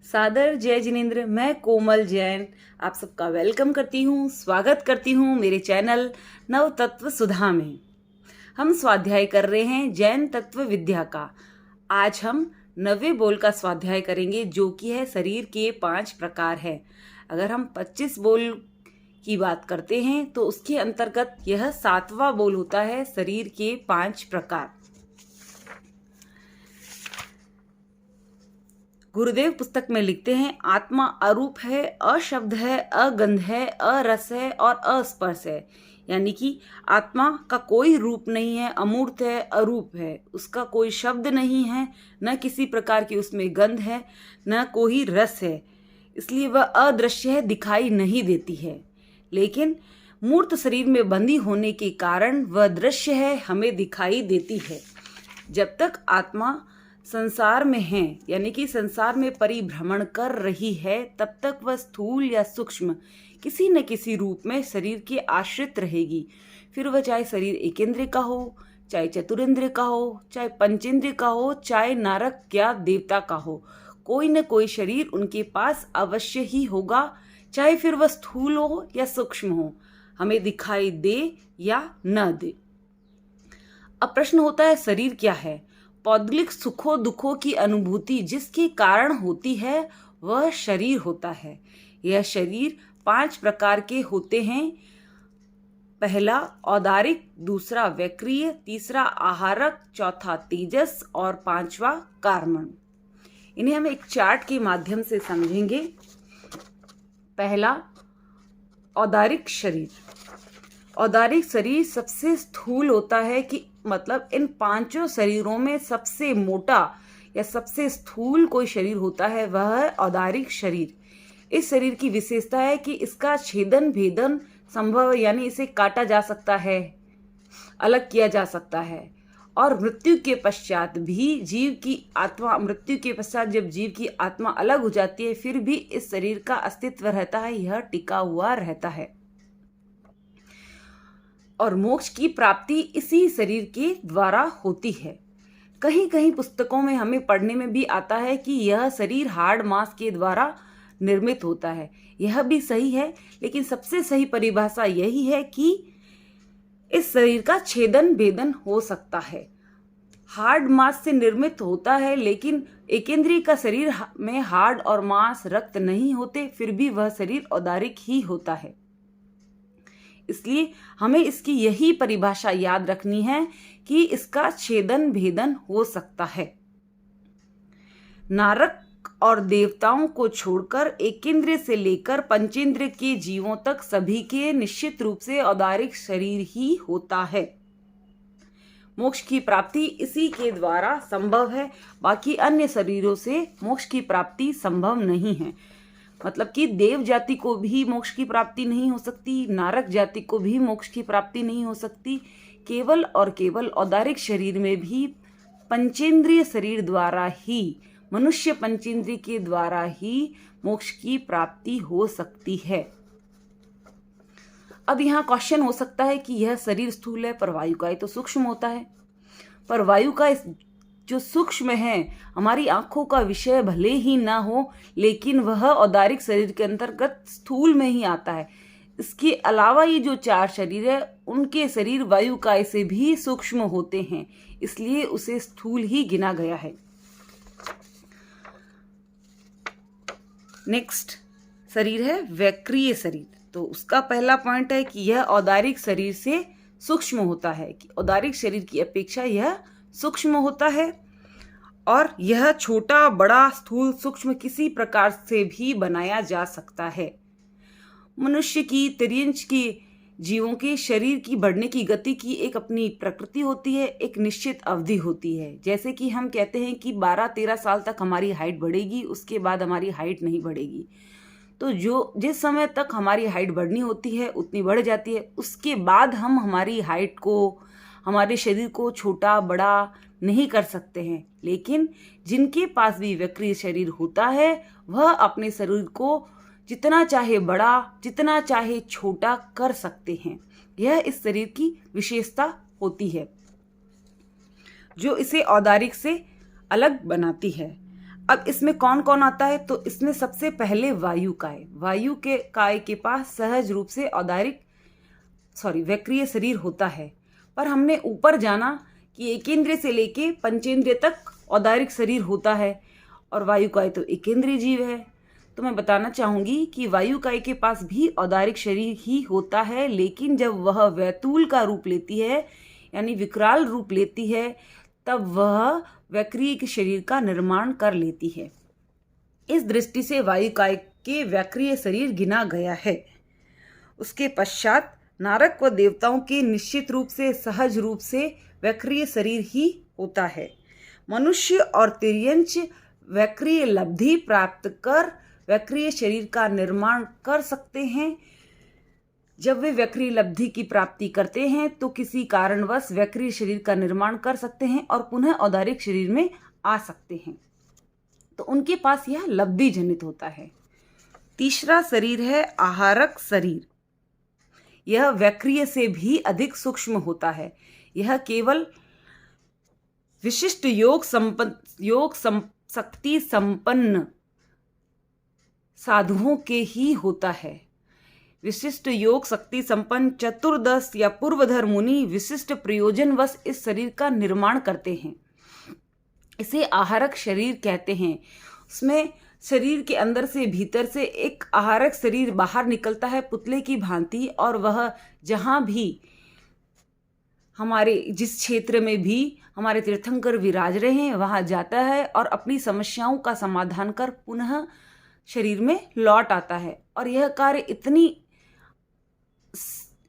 सादर जय जिनेन्द्र। मैं कोमल जैन आप सबका वेलकम करती हूँ, स्वागत करती हूँ मेरे चैनल नव तत्व सुधा में। हम स्वाध्याय कर रहे हैं जैन तत्व विद्या का। आज हम 90 बोल का स्वाध्याय करेंगे, जो कि है शरीर के 5 प्रकार है। अगर हम 25 बोल की बात करते हैं तो उसके अंतर्गत यह 7वां बोल होता है, शरीर के 5 प्रकार। गुरुदेव पुस्तक में लिखते हैं, आत्मा अरूप है, अशब्द है, अगंध है, अरस है और अस्पर्श है। यानी कि आत्मा का कोई रूप नहीं है, अमूर्त है, अरूप है, उसका कोई शब्द नहीं है, न किसी प्रकार की उसमें गंध है, न कोई रस है, इसलिए वह अदृश्य है, दिखाई नहीं देती है। लेकिन मूर्त शरीर में बंधी होने के कारण वह दृश्य है, हमें दिखाई देती है। जब तक आत्मा संसार में है, यानी कि संसार में परिभ्रमण कर रही है, तब तक वह स्थूल या सूक्ष्म किसी न किसी रूप में शरीर के आश्रित रहेगी। फिर वह चाहे शरीर एकेंद्रिय का हो, चाहे चतुरेंद्रिय का हो, चाहे पंचेंद्रिय का हो, चाहे नारक या देवता का हो, कोई न कोई शरीर उनके पास अवश्य ही होगा, चाहे फिर वह स्थूल हो या सूक्ष्म हो, हमें दिखाई दे या न दे। अब प्रश्न होता है, शरीर क्या है? पौद्गलिक सुखों दुखों की अनुभूति जिसके कारण होती है वह शरीर होता है। यह शरीर 5 प्रकार के होते हैं। पहला औदारिक, दूसरा वैक्रिय, तीसरा आहारक, चौथा तेजस और 5वां कार्मण। इन्हें हम एक चार्ट के माध्यम से समझेंगे। पहला औदारिक शरीर। औदारिक शरीर सबसे स्थूल होता है, कि मतलब इन 5 शरीरों में सबसे मोटा या सबसे स्थूल कोई शरीर होता है वह है औदारिक शरीर। इस शरीर की विशेषता है कि इसका छेदन भेदन संभव, यानी इसे काटा जा सकता है, अलग किया जा सकता है। और मृत्यु के पश्चात भी जीव की आत्मा, मृत्यु के पश्चात जब जीव की आत्मा अलग हो जाती है, फिर भी इस शरीर का अस्तित्व रहता है, यह टिका हुआ रहता है। और मोक्ष की प्राप्ति इसी शरीर के द्वारा होती है। कहीं कहीं पुस्तकों में हमें पढ़ने में भी आता है कि यह शरीर हाड़ मांस के द्वारा निर्मित होता है। यह भी सही है, लेकिन सबसे सही परिभाषा यही है कि इस शरीर का छेदन भेदन हो सकता है। हाड़ मांस से निर्मित होता है, लेकिन एकेंद्रिय का शरीर में हाड़ और मांस रक्त नहीं होते, फिर भी वह शरीर औदारिक ही होता है। इसलिए हमें इसकी यही परिभाषा याद रखनी है कि इसका छेदन भेदन हो सकता है। नारक और देवताओं को छोड़कर एकेंद्रिय से लेकर पंचेंद्रिय के जीवों तक सभी के निश्चित रूप से औदारिक शरीर ही होता है। मोक्ष की प्राप्ति इसी के द्वारा संभव है, बाकी अन्य शरीरों से मोक्ष की प्राप्ति संभव नहीं है। मतलब कि देव जाति को भी मोक्ष की प्राप्ति नहीं हो सकती, नारक जाति को भी मोक्ष की प्राप्ति नहीं हो सकती। केवल और केवल औदारिक शरीर में भी पंचेंद्रिय शरीर द्वारा ही, मनुष्य पंचेंद्रिय के द्वारा ही मोक्ष की प्राप्ति हो सकती है। अब यहाँ क्वेश्चन हो सकता है कि यह शरीर स्थूल है, पर वायु का ही तो सूक्ष्म होता है। पर वायु का जो सूक्ष्म है, हमारी आंखों का विषय भले ही ना हो, लेकिन वह औदारिक शरीर के अंतर्गत स्थूल में ही आता है। इसके अलावा ये जो 4 शरीर है, उनके शरीर वायु काय से भी सूक्ष्म होते हैं, इसलिए उसे स्थूल ही गिना गया है। नेक्स्ट शरीर है वैक्रिय शरीर। तो उसका पहला पॉइंट है कि यह औदारिक शरीर से सूक्ष्म होता है, कि औदारिक शरीर की अपेक्षा यह सूक्ष्म होता है, और यह छोटा बड़ा स्थूल सूक्ष्म किसी प्रकार से भी बनाया जा सकता है। मनुष्य की, तिर्यंच की जीवों के शरीर की बढ़ने की गति की एक अपनी प्रकृति होती है, एक निश्चित अवधि होती है। जैसे कि हम कहते हैं कि 12-13 साल तक हमारी हाइट बढ़ेगी, उसके बाद हमारी हाइट नहीं बढ़ेगी। तो जिस समय तक हमारी हाइट बढ़नी होती है उतनी बढ़ जाती है, उसके बाद हम हमारी हाइट को, हमारे शरीर को छोटा बड़ा नहीं कर सकते हैं। लेकिन जिनके पास भी वक्रीय शरीर होता है, वह अपने शरीर को जितना चाहे बड़ा, जितना चाहे छोटा कर सकते हैं। यह इस शरीर की विशेषता होती है, जो इसे औदारिक से अलग बनाती है। अब इसमें कौन कौन आता है, तो इसमें सबसे पहले वायु काय। वायु के काय के पास सहज रूप से वक्रीय शरीर होता है, पर हमने ऊपर जाना कि एकेंद्रिय से लेके पंचेंद्रिय तक औदारिक शरीर होता है, और वायु काय तो एकेंद्रिय जीव है। तो मैं बताना चाहूँगी कि वायु काय के पास भी औदारिक शरीर ही होता है, लेकिन जब वह वैतूल का रूप लेती है यानी विकराल रूप लेती है, तब वह वक्रीय शरीर का निर्माण कर लेती है। इस दृष्टि से वायु काय के वक्रीय शरीर गिना गया है। उसके पश्चात नारक व देवताओं के निश्चित रूप से सहज रूप से वक्रीय शरीर ही होता है। मनुष्य और तिर्यंच वक्रीय लब्धि प्राप्त कर वक्रीय शरीर का निर्माण कर सकते हैं। जब वे वक्रीय लब्धि की प्राप्ति करते हैं तो किसी कारणवश वक्रीय शरीर का निर्माण कर सकते हैं और पुनः औदारिक शरीर में आ सकते हैं, तो उनके पास यह लब्धि जनित होता है। तीसरा शरीर है आहारक शरीर। यह वक्रीय से भी अधिक सूक्ष्म होता है। यह केवल विशिष्ट शक्ति संपन्न साधुओं के ही होता है। विशिष्ट योग शक्ति संपन्न चतुर्दश या पूर्वधर मुनि विशिष्ट प्रयोजनवश इस शरीर का निर्माण करते हैं। इसे आहारक शरीर कहते हैं। उसमें शरीर के अंदर से भीतर से एक आहारक शरीर बाहर निकलता है पुतले की भांति, और वह जहाँ भी हमारे जिस क्षेत्र में भी हमारे तीर्थंकर विराज रहे हैं वहाँ जाता है और अपनी समस्याओं का समाधान कर पुनः शरीर में लौट आता है। और यह कार्य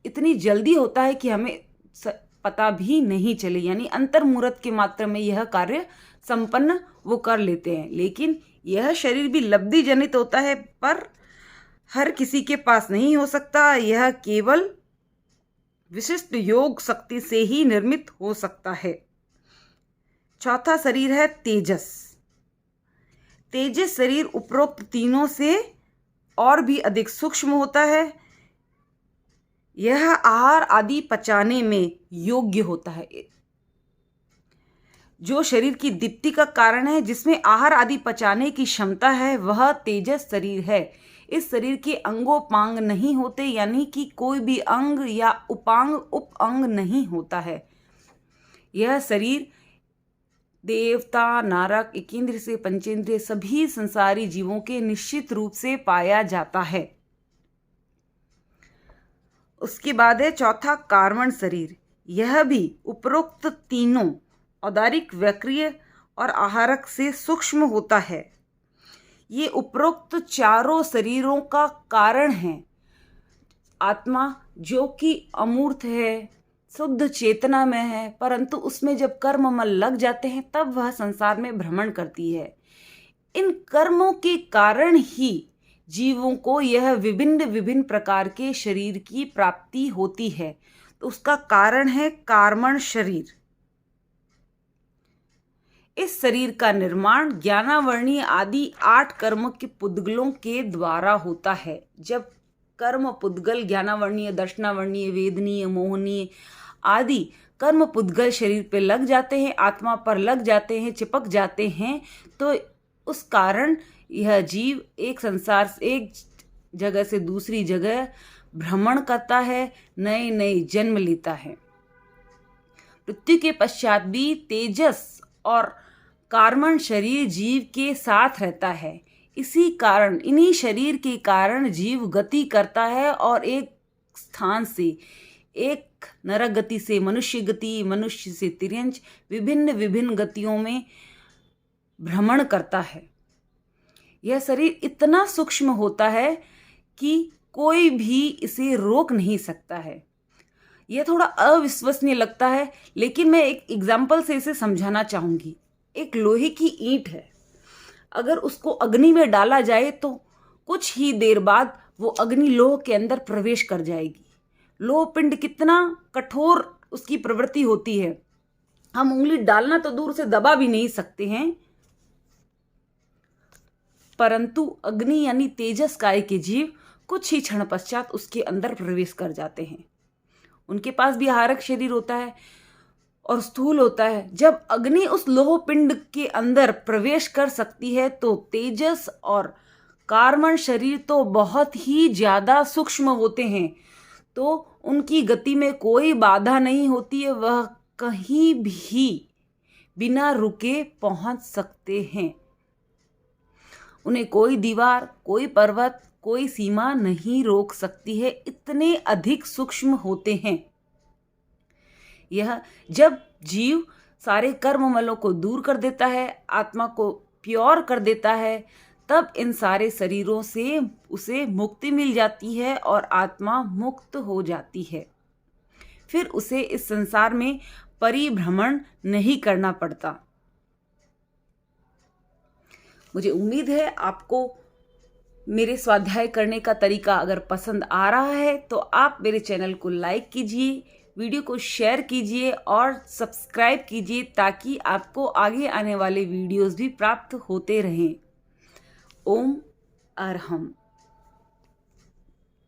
इतनी जल्दी होता है कि हमें पता भी नहीं चले, यानी अंतर्मुहूर्त के मात्र में यह कार्य संपन्न वो कर लेते हैं। लेकिन यह शरीर भी लब्धि जनित होता है, पर हर किसी के पास नहीं हो सकता। यह केवल विशिष्ट योग शक्ति से ही निर्मित हो सकता है। चौथा शरीर है तेजस। तेजस शरीर उपरोक्त तीनों से और भी अधिक सूक्ष्म होता है। यह आहार आदि पचाने में योग्य होता है। जो शरीर की दीप्ति का कारण है, जिसमें आहार आदि पचाने की क्षमता है, वह तेजस शरीर है। इस शरीर के अंगोपांग नहीं होते, यानी कि कोई भी अंग या उपांग उप अंग नहीं होता है। यह शरीर देवता, नारक, एकेंद्र से पंचेंद्रिय सभी संसारी जीवों के निश्चित रूप से पाया जाता है। उसके बाद है चौथा कार्मण शरीर। यह भी उपरोक्त तीनों औदारिक, वक्रीय और आहारक से सूक्ष्म होता है। ये उपरोक्त चारों शरीरों का कारण है। आत्मा जो कि अमूर्त है, शुद्ध चेतना में है, परंतु उसमें जब कर्म मल लग जाते हैं तब वह संसार में भ्रमण करती है। इन कर्मों के कारण ही जीवों को यह विभिन्न विभिन्न प्रकार के शरीर की प्राप्ति होती है। तो उसका कारण है कार्मण शरीर। इस शरीर का निर्माण ज्ञानावर्णीय आदि 8 कर्म के पुद्गलों के द्वारा होता है। जब कर्म पुद्गल ज्ञानावर्णीय, दर्शनावर्णीय, वेदनीय, मोहनीय आदि कर्म पुद्गल शरीर पे लग जाते हैं, आत्मा पर लग जाते हैं, चिपक जाते हैं, तो उस कारण यह जीव एक संसार से, एक जगह से दूसरी जगह भ्रमण करता है, नए नए जन्म लेता है। मृत्यु के पश्चात भी तेजस और कार्मण शरीर जीव के साथ रहता है। इसी कारण, इन्हीं शरीर के कारण जीव गति करता है और एक स्थान से, एक नरक गति से मनुष्य गति, मनुष्य से तिर्यंच, विभिन्न विभिन्न गतियों में भ्रमण करता है। यह शरीर इतना सूक्ष्म होता है कि कोई भी इसे रोक नहीं सकता है। यह थोड़ा अविश्वसनीय लगता है, लेकिन मैं एक एग्जाम्पल से इसे समझाना चाहूँगी। एक लोहे की ईंट है, अगर उसको अग्नि में डाला जाए तो कुछ ही देर बाद वो अग्नि लोह के अंदर प्रवेश कर जाएगी। लोह पिंड कितना कठोर उसकी प्रवृत्ति होती है, हम उंगली डालना तो दूर से दबा भी नहीं सकते हैं, परंतु अग्नि यानी तेजस काय के जीव कुछ ही क्षण पश्चात उसके अंदर प्रवेश कर जाते हैं। उनके पास भी आहारक शरीर होता है और स्थूल होता है। जब अग्नि उस लोह पिंड के अंदर प्रवेश कर सकती है तो तेजस और कार्बन शरीर तो बहुत ही ज़्यादा सूक्ष्म होते हैं, तो उनकी गति में कोई बाधा नहीं होती है, वह कहीं भी बिना रुके पहुंच सकते हैं। उन्हें कोई दीवार, कोई पर्वत, कोई सीमा नहीं रोक सकती है, इतने अधिक सूक्ष्म होते हैं। यह जब जीव सारे कर्ममलों को दूर कर देता है, आत्मा को प्योर कर देता है, तब इन सारे शरीरों से उसे मुक्ति मिल जाती है और आत्मा मुक्त हो जाती है। फिर उसे इस संसार में परिभ्रमण नहीं करना पड़ता। मुझे उम्मीद है आपको मेरे स्वाध्याय करने का तरीका अगर पसंद आ रहा है तो आप मेरे चैनल को लाइक कीजिए, वीडियो को शेयर कीजिए और सब्सक्राइब कीजिए ताकि आपको आगे आने वाले वीडियोस भी प्राप्त होते रहें। ओम अरहम।